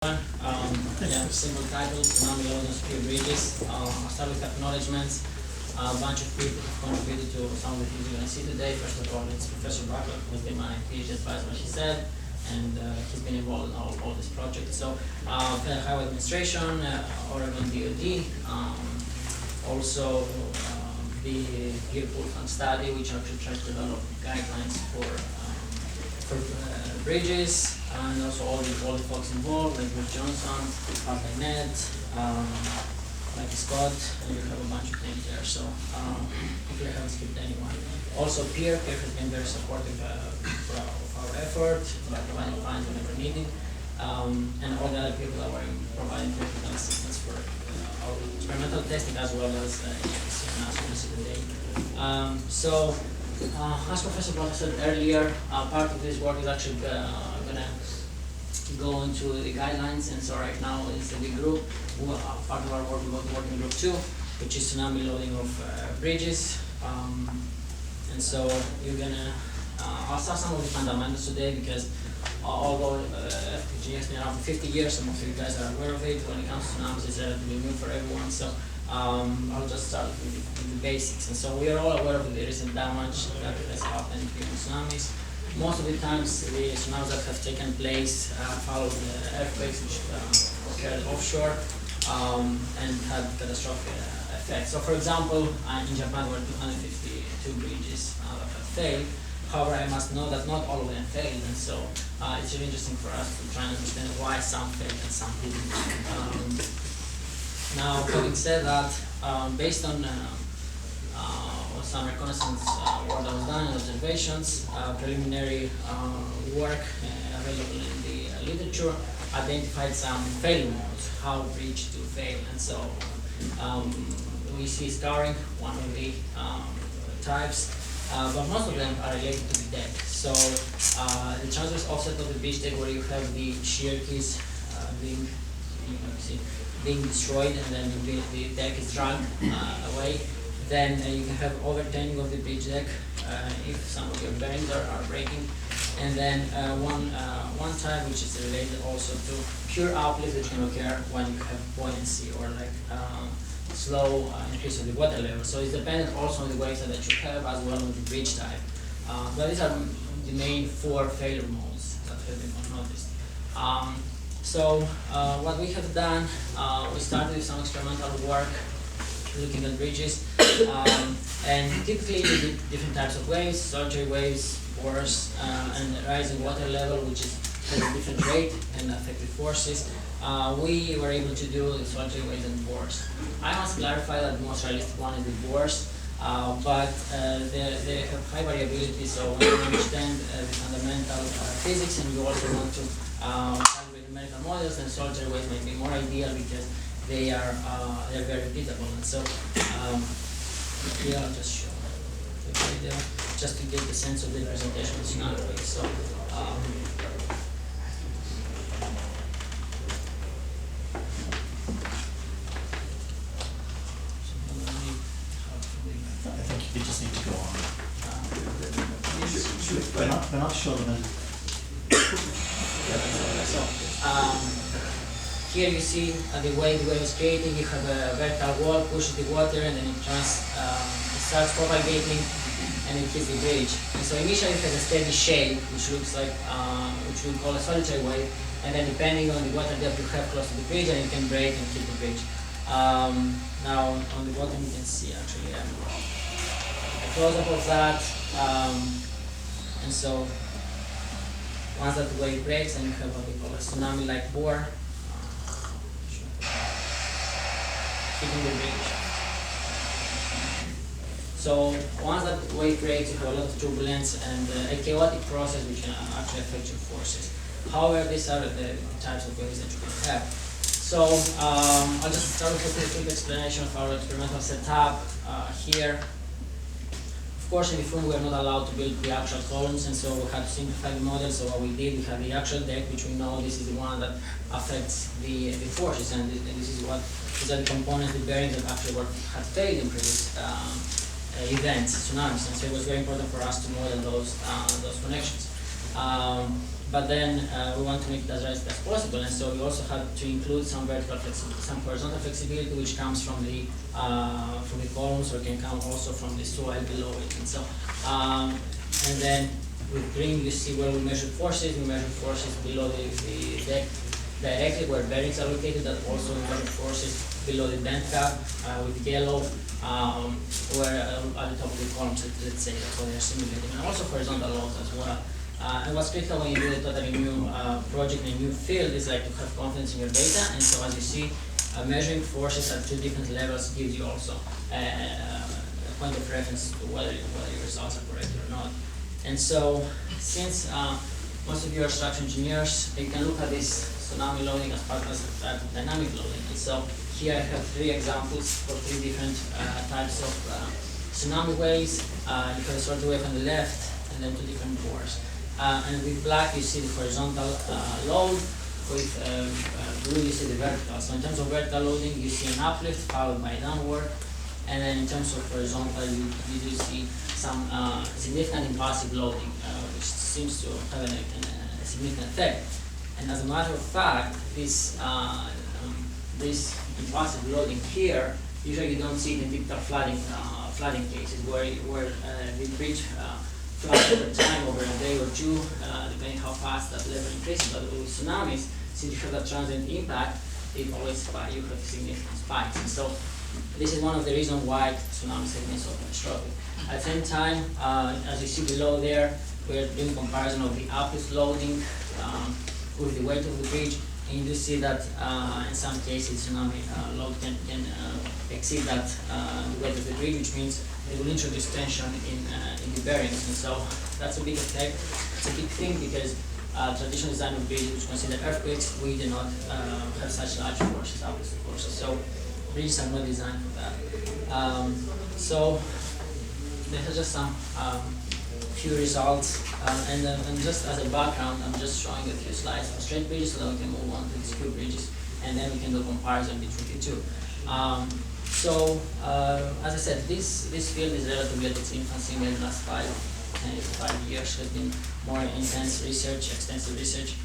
Yeah, simple title, Tsunami Loading, Skew bridges. I'll start with acknowledgements. A bunch of people have contributed to some of the things you're going to see today. First of all, it's Professor Butler, who's been my PhD advisor, as she said, and he's been involved in all this project. So, Federal Highway Administration, Oregon DOD, also the Gear Pool Fund study, which actually tries to develop guidelines for bridges, and also all the folks involved, like Rick Johnson, Mark Ned, Mike Scott, and we have a bunch of names there, so hopefully I haven't skipped anyone. Also Pierre has been very supportive of our effort by providing funds whenever needed, and all the other people that were providing technical assistance for our experimental testing as well as HPC and us today. As Professor Butler said earlier, part of this work is actually going to go into the guidelines, and so right now is the group. Part of our work will go to working group 2, which is tsunami loading of bridges. And so you're going to, I'll start some of the fundamentals today because although FPG has been around for 50 years, some of you guys are aware of it. When it comes to tsunamis, it's relatively new for everyone. So I'll just start with the basics. And so we are all aware of the recent damage that has happened during tsunamis. Most of the times, the tsunamis that have taken place followed the earthquakes which occurred offshore and had catastrophic effects. So, for example, in Japan, there were 252 bridges that have failed. However, I must know that not all of them failed, and so it's really interesting for us to try and understand why some failed and some didn't. Now, having said that, based on some reconnaissance work that was done and observations, preliminary work available in the literature identified some failure modes, how bridge to fail, and so we see scarring, one of the types, but most of them are related to the deck. So the transverse offset of the bridge deck, where you have the shear keys being destroyed, and then the deck is dragged away. Then you can have overturning of the bridge deck if some of your bearings are breaking. And then one type which is related also to pure uplift, which can occur when you have buoyancy or like slow increase of the water level. So it's dependent also on the waves that you have as well as the bridge type. But these are the main 4 failure modes that have been noticed. So what we have done, we started with some experimental work looking at bridges, and typically you did different types of waves, surgery waves, bores, and rising water level, which is at a different rate and effective forces. We were able to do the surgery waves and bores. I must clarify that the most realistic one is the bores, but they have high variability, so when you understand the fundamental physics and you also want to calculate numerical models, then surgery waves might be more ideal because they're very repeatable. And so here I'll just show the video just to get the sense of the presentation of tsunami waves. So I think you just need to go on. We're not sure of it. Here you see the way the wave is creating. You have a vertical wall, pushes the water, and then it starts propagating, and it hits the bridge. And so initially it has a steady shape, which looks like, which we call a solitary wave, and then depending on the water depth you have close to the bridge, and it can break and hit the bridge. Now on the bottom you can see actually a close-up of that, and so once that wave breaks, then you have what we call a tsunami-like bore hitting the bridge. So once that wave breaks, you have a lot of turbulence and a chaotic process which can actually affect your forces. However, these are the types of waves that you can have. So I'll just start with a quick explanation of our experimental setup here. Of course, in the film we are not allowed to build the actual columns, and so we had to simplify the model. So what we did, we have the actual deck, which we know this is the one that affects the forces, and this is what these are the components, the bearings that actually had failed in previous events, tsunamis, and so it was very important for us to model those connections. but then we want to make it as right as possible, and so we also have to include some some horizontal flexibility, which comes from the columns, or can come also from the soil below it. And so, and then with green, you see where we measure forces. We measure forces below the deck directly where bearings are located. That also we measure forces below the bend cap. With yellow, where at the top of the columns, let's say, that's what they're simulating, and also horizontal loads as well. And what's critical when you do a totally new project in a new field is like to have confidence in your data. And so as you see, measuring forces at two different levels gives you also a point of reference to whether your results are correct or not. And so since most of you are structural engineers, you can look at this tsunami loading as part of dynamic loading. And so here I have 3 examples for 3 different types of tsunami waves. You have a sort of wave on the left, and then 2 different bores. And with black you see the horizontal load, with blue you see the vertical. So in terms of vertical loading, you see an uplift followed by downward, and then in terms of horizontal, you do see some significant impulsive loading, which seems to have a significant effect. And as a matter of fact, this impulsive loading here, usually you don't see it in typical flooding cases where the bridge floods over time, over a day or 2, depending how fast that level increases. But with tsunamis, since you have that transient impact, it always you have significant spikes. And so this is one of the reasons why tsunamis have been so catastrophic. At the same time, as you see below there, we're doing comparison of the uplift loading with the weight of the bridge, and you do see that in some cases tsunami load can exceed that the weight of the bridge, which means it will introduce tension in the bearings. And so that's a big effect. It's a big thing because traditional design of bridges, which consider earthquakes, we do not have such large forces, uplift forces. So bridges are not designed for that. So this is just some few results, and just as a background, I'm just showing a few slides for straight bridges so that we can move on to the skew bridges, and then we can do a comparison between the 2. As I said, this field is relatively at its infancy. In the last 5 years has been more intense research, extensive research.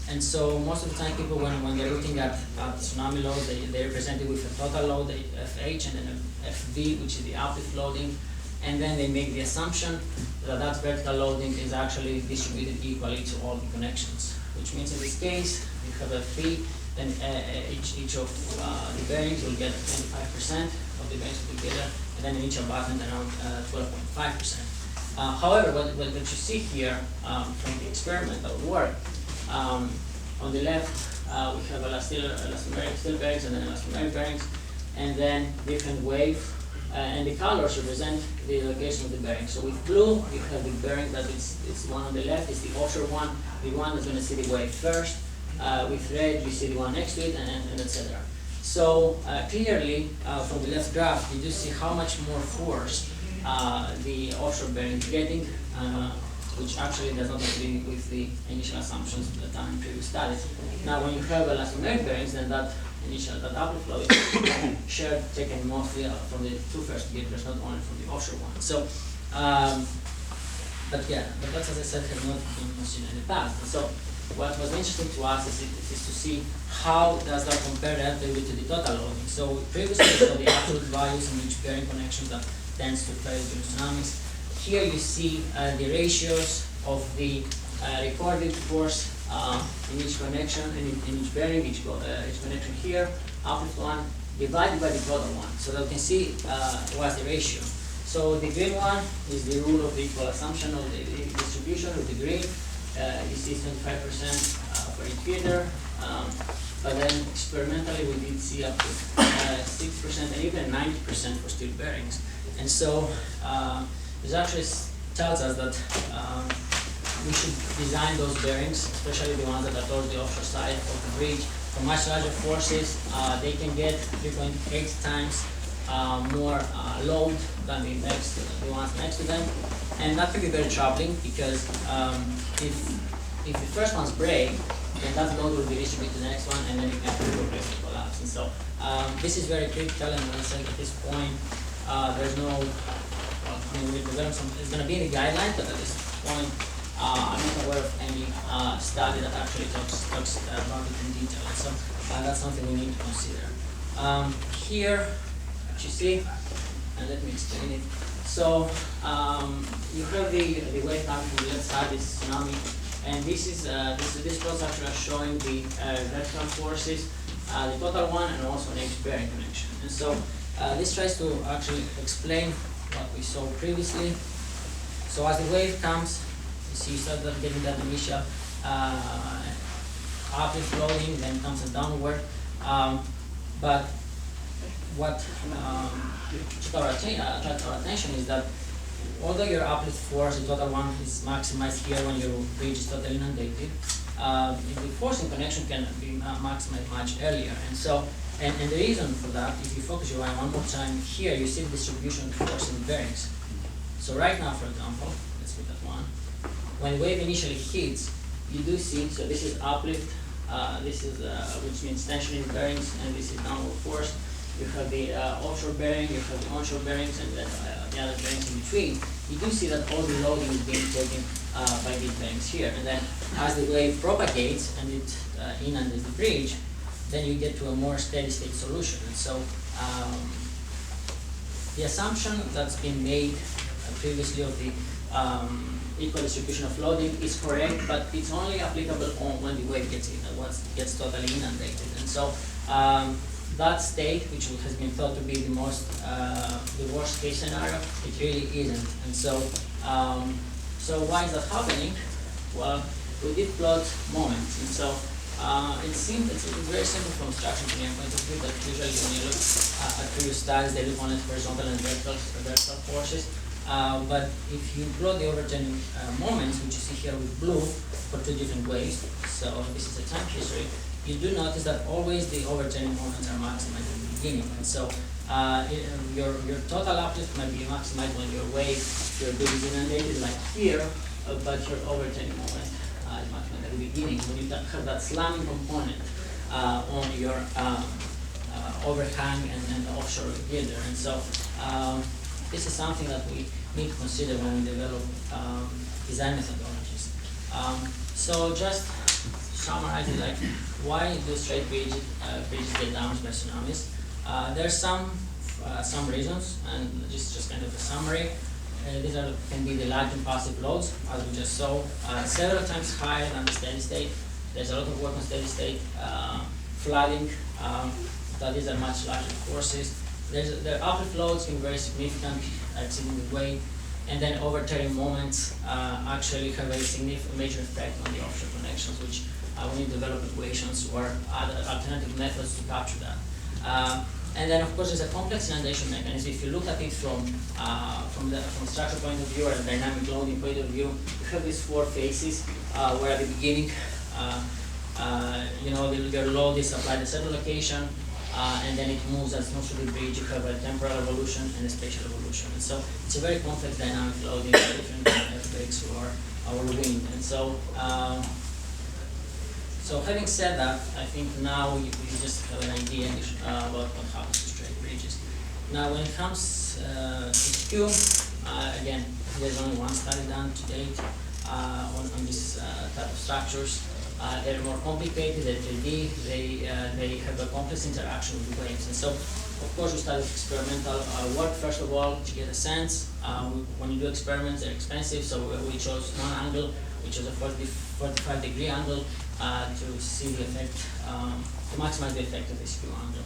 And so most of the time people, when they're looking at tsunami load, they represent it with a total load, FH, and then a FV, which is the uplift loading. And then they make the assumption that that vertical loading is actually distributed equally to all the connections, which means in this case, you have a V, then each of the bearings will get 25% of the bearings together, and then each abutment around 12.5%. However, what you see here from the experimental work, on the left we have elastomeric steel bearings and then elastomeric bearings, and then different wave, and the colors represent the location of the bearing. So with blue, you have the bearing that is one on the left, is the offshore one, the one that's going to see the wave first. With red, you see the one next to it, and etc. So clearly, from the left graph, you do see how much more force the offshore bearing is getting, which actually does not agree with the initial assumptions done in previous studies. Now, when you have elastomeric bearings, then that uplift flow is shared, taken mostly from the 2 first girders, not only from the offshore one. So, but that's, as I said, has not been considered in the past. And so, what was interesting to us is to see how does that compare relatively to the total loading. So previously we saw the absolute values in each bearing connection that tends to occur during tsunamis. Here you see the ratios of the recorded force in each connection, in each bearing, each connection here, uplift one, divided by the total one. So that we can see what's the ratio. So the green one is the rule of the equal assumption of the distribution of the green. You see 25% for each girder, but then experimentally we did see up to 6% and even 90% for steel bearings. And so this actually tells us that we should design those bearings, especially the ones that are towards the offshore side of the bridge, for much larger forces. They can get 3.8 times more load than the ones next to them, and that can be very troubling because if the first ones break, then that load will be distributed to the next one, and then you can progressively collapse. And so this is very critical, and I think at this point there's no, well, I mean, it's going to be in the guidelines, but at this point I'm not aware of any study that actually talks about it in detail. And so that's something we need to consider. Here, what you see, and let me explain it. So you have the wave coming from the left side, this tsunami, and this plots actually are showing the vertical forces, the total one, and also an X-bearing connection. And so this tries to actually explain what we saw previously. So as the wave comes, you see you start getting that initial uplift loading, then comes a downward. But what attracted our attention is that although your uplift force, the total one, is maximized here when your bridge is totally inundated, the forcing connection can be maximized much earlier. And so, and the reason for that, if you focus your eye one more time here, you see the distribution of force in bearings. So right now, for example, let's look at one. When the wave initially hits, you do see, so this is uplift, this is which means tension in bearings, and this is downward force. You have the offshore bearing, you have the onshore bearings, and then the other bearings in between. You do see that all the loading is being taken by these bearings here. And then as the wave propagates and it inundates the bridge, then you get to a more steady state solution. And so the assumption that's been made previously of the equal distribution of loading is correct, but it's only applicable when the wave gets gets totally inundated. And so that state, which has been thought to be the worst case scenario, it really isn't. And so, so why is that happening? Well, we did plot moments, and so it's very simple from structure engineering point of view. That usually when you look at previous studies, they look only at horizontal and vertical forces. But if you plot the overturning moments, which you see here with blue for two different waves, so this is a time history, you do notice that always the overturning moments are maximized at the beginning. And so your total uplift might be maximized when your bridge is inundated like here, but your overturning moment is maximized at the beginning when you have that slamming component on your overhang and offshore girder. And so this is something that we need to consider when we develop design methodologies. So just summarizing, like, why do straight bridges get damaged by tsunamis? There's some reasons, and just kind of a summary. These can be the large and passive loads, as we just saw, several times higher than the steady state. There's a lot of work on steady state, flooding, that these are much larger forces. The uplift loads can be very significant, exceeding the weight, and then overturning moments actually have a significant major effect on the offshore connections, which we need to develop equations or other alternative methods to capture that. And then, of course, there's a complex inundation mechanism. If you look at it from structure point of view or a dynamic loading point of view, you have these four phases where at the beginning, your load is applied at a certain location, and then it moves as it moves through the bridge. You have a temporal evolution and a spatial evolution. And so it's a very complex dynamic loading with different earthquakes or wind. And so, so having said that, I think now you just have an idea about what happens to straight bridges. Now when it comes to Skew, again, there's only one study done to date on this type of structures. They're more complicated, they're 3D, they have a complex interaction with the waves. And so, of course, we started experimental work first of all to get a sense. When you do experiments, they're expensive, so we chose one angle, which is a 45-degree angle, to see the effect, to maximize the effect of the Skew angle.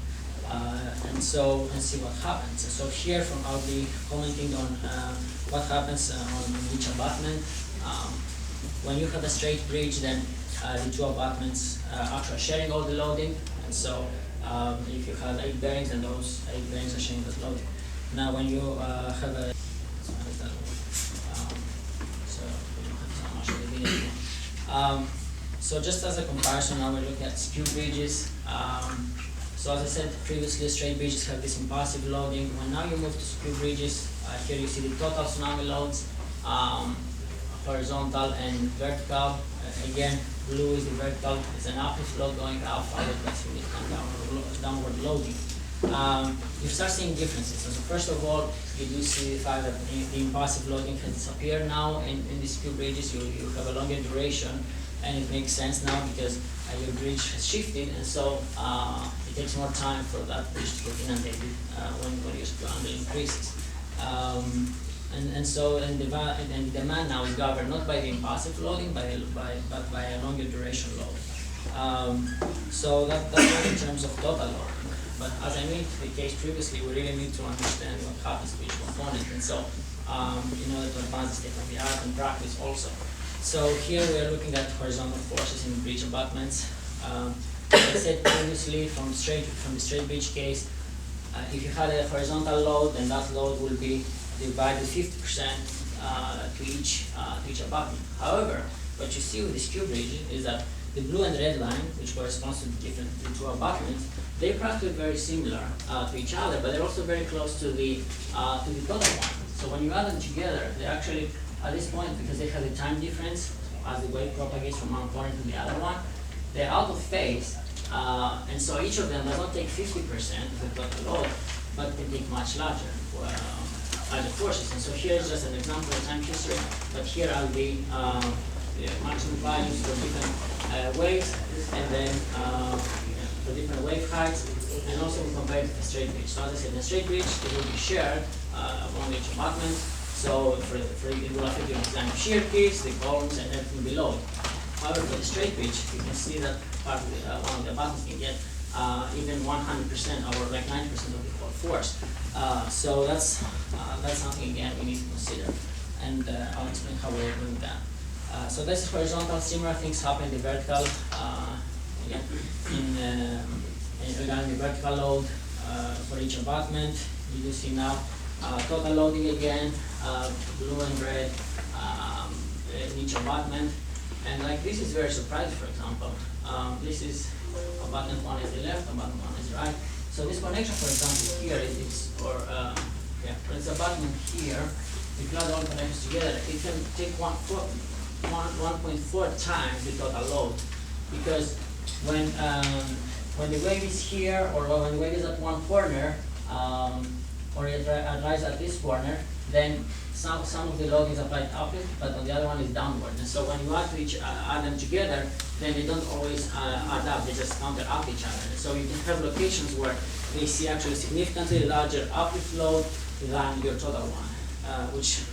And see what happens. And so here, I'll be commenting on what happens on each abutment. When you have a straight bridge, then the two abutments actually are sharing all the loading, and so if you have 8 bearings, then those 8 bearings are sharing that loading. Now, when you have a so we don't have so much of the video. So just as a comparison, now we're looking at Skew bridges. So as I said previously, straight bridges have this impassive loading. When now you move to Skew bridges, here you see the total tsunami loads, horizontal and vertical. Again, blue is the vertical, it's an uplift load going out, followed by significant downward loading. you start seeing differences. So first of all, you do see the fact that the impulsive loading has disappeared now in these Skew bridges. You have a longer duration, and it makes sense now because your bridge has shifted, and so it takes more time for that bridge to get inundated when your Skew angle increases. And the demand now is governed not by the impulsive loading, but by a longer duration load. So that's all in terms of total loading. But as I made the case previously, we really need to understand what happens to each component, and so in order to advance the state of the art and practice also. So here we are looking at horizontal forces in bridge abutments. As I said previously, from the straight bridge case, if you had a horizontal load, then that load will be divided 50% to each abutment. However, what you see with the Skew bridge is that the blue and red line, which corresponds to the two abutments, they're practically very similar to each other, but they're also very close to the total one. So when you add them together, they actually, at this point, because they have the time difference as the wave propagates from one corner to the other one, they're out of phase, and so each of them does not take 50% of the total load, but can take much larger forces. And so here is just an example of time history, but here are the maximum values for different waves, and then for different wave heights, and also we compare it to the straight bridge. So as I said, the straight bridge, it will be shared among each abutment. So it will affect your design of shear keys, the columns, and everything below it. However, for the straight bridge, you can see that part of one of the abutments can get even 100% or like 90% of the whole force. So that's something again we need to consider, and I'll explain how we're doing that. So this is horizontal. Similar things happen in the vertical. Again, regarding the vertical load for each abutment, you do see now total loading again, blue and red in each abutment, and like this is very surprising. For example, this is abutment 1 is the left, abutment 1 is right. So this connection, for example, here for this abutment here, if you add all connections together, it can take 1.4 times the total load, because when the wave is here, or when the wave is at one corner, or it arrives at this corner, then some of the load is applied upward, but on the other one is downward. And so when you add them together, then they don't always add up, they just counteract each other. And so you can have locations where they see actually significantly larger uplift load than your total one, which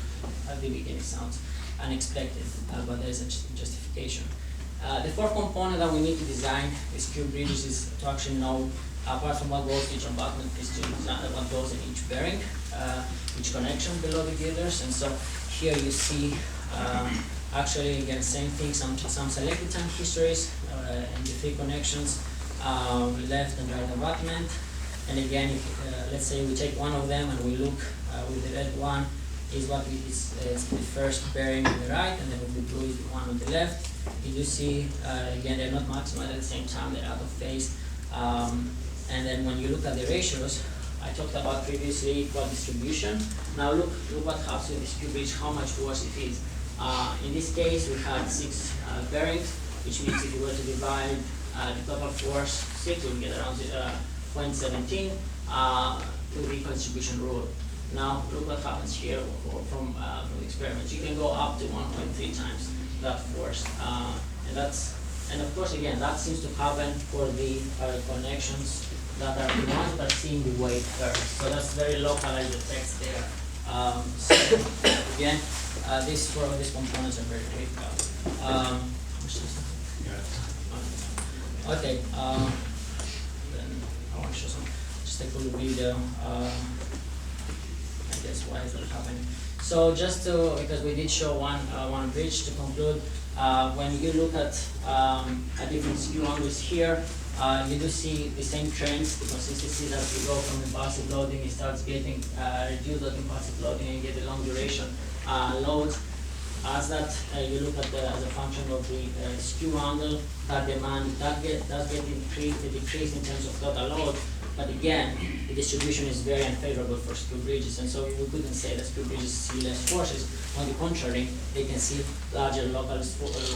at the beginning sounds unexpected, but there is a justification. The fourth component that we need to design with Skew bridges is to actually know, apart from what goes to each abutment, is to design what goes in each bearing, each connection below the girders. And so here you see actually again same thing, some selected time histories and the three connections, left and right abutment. And again, if, let's say we take one of them and we look with the red one is what is the first bearing on the right, and then with the blue is the one on the left. You do see again they're not maximized at the same time, they're out of phase. And then when you look at the ratios, I talked about previously equal distribution. Now look what happens with the Skew bridge, how much worse it is. In this case, we had 6 bearings, which means if you were to divide the total force 6, we'll get around 0.17 with the equal distribution rule. Now look what happens here from the experiment. You can go up to 1.3 times that force, and of course again that seems to happen for the connections that are the ones that are seeing the wave curve. So that's very localized effects there. So again, these components are very critical. Okay. Then I want to show some. Just take a little video. I guess why is that happening? So just to, because we did show one bridge to conclude, when you look at different Skew angles here, you do see the same trends, the consistency that you go from impulsive loading, it starts getting reduced at impulsive loading and get a long duration loads. As that you look at as a function of the Skew angle, that demand does get decreased in terms of total load. But again, the distribution is very unfavorable for Skew bridges, and so we couldn't say that Skew bridges see less forces. On the contrary, they can see larger localized forces,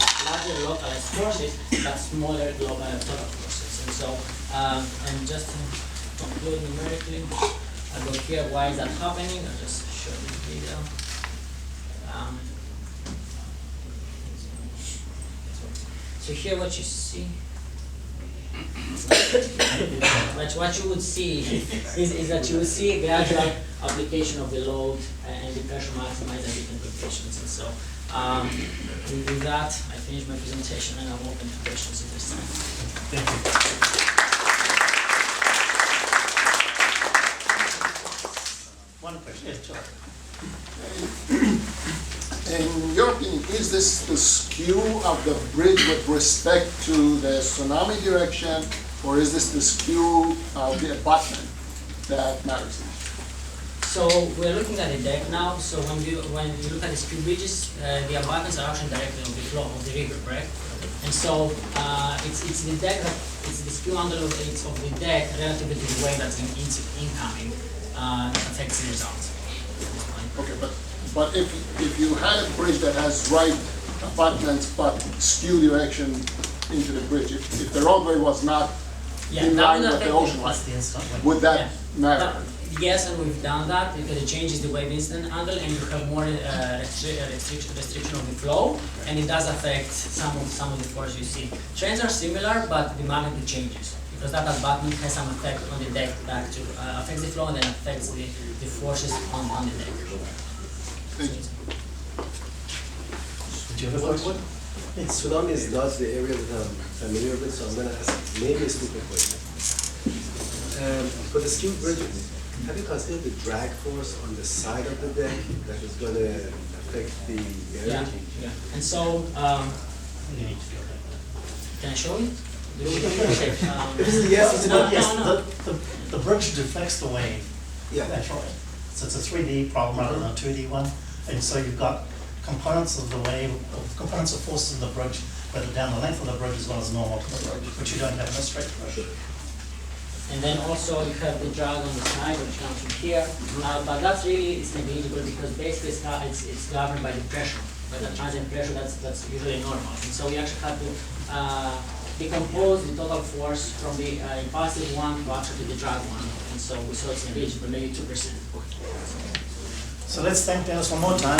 but smaller global total forces. And so, and just conclude numerically. I go here, why is that happening? I'll just show this video. So here what you see, what you would see is that you will see a gradual application of the load and the pressure maximize at different locations. And so with that, I finish my presentation and I'm open to questions at this time. Thank you. One question, yes, sure. In your opinion, is this the skew of the bridge with respect to the tsunami direction, or is this the skew of the abutment that matters? So we're looking at the deck now. So when you look at the skew bridges, the abutments are actually directly on the flow of the river, correct? And so it's the deck that it's the skew angle of the deck relative to the way that's incoming that affects the result. Okay, but if you had a bridge that has right abutments but skew direction into the bridge, if the roadway was not in line with the ocean line, That's the instant. would that matter? Yes, and we've done that because it changes the wave incident angle and you have more restriction of the flow, and it does affect some of the force you see. Trends are similar, but the magnitude changes because that abutment has some effect on the deck back to affects the flow and then affects the forces on the deck. Thank you. Do you have a question? Tsunami is not the area that I'm familiar with, so I'm going to ask maybe a stupid question. For the skewed bridges, have you considered the drag force on the side of the deck that is going to affect the area? Yeah. And so, can I show you? Yes, it's not. Yes, the bridge deflects the wave. Yeah. Naturally. So it's a 3D problem rather than a 2D one. And so you've got components of the wave, components of forces in the bridge, whether down the length of the bridge as well as normal to the bridge, which you don't have in a straight bridge. And then also you have the drag on the side, which comes from here. But that's really it's negligible because basically it's governed by the pressure, by the transient pressure. That's usually normal. And so we actually have to decompose the total force from the impulsive one to actually the drag one. And so it's negligible, maybe 2%. So let's thank Dennis one more time.